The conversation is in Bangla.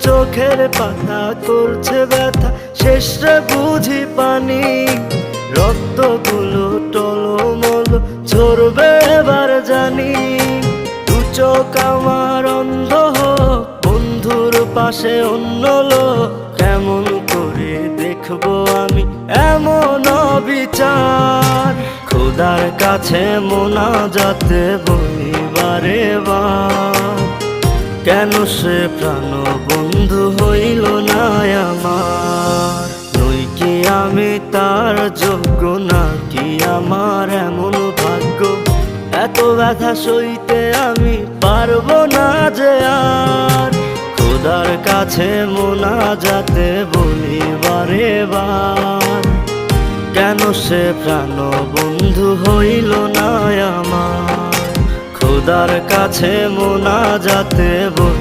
চোখের পাতা করছে ব্যথা, শেষে বুঝি পানি। রক্তগুলো টলমল ঝরবে এবার জানি। দু চোখ আমার অন্ধ হোক, বন্ধুর পাশে অন্য লোক, কেমন করে দেখবো আমি এমন অবিচার। খোদার কাছে মোনাজাতে বলি বারে বার, কেন সে প্রাণ বন্ধু হইল না আমার। নই কি আমি তার যোগ্য, নাকি আমার এমন ভাগ্য, এত ব্যথা সইতে আমি পারবো না যে আর। খোদার কাছে মোনাজাতে বলি বারে বার, কেন সে প্রাণ বন্ধু হইল না আমার। খোদার কাছে মোনাজাতে বলি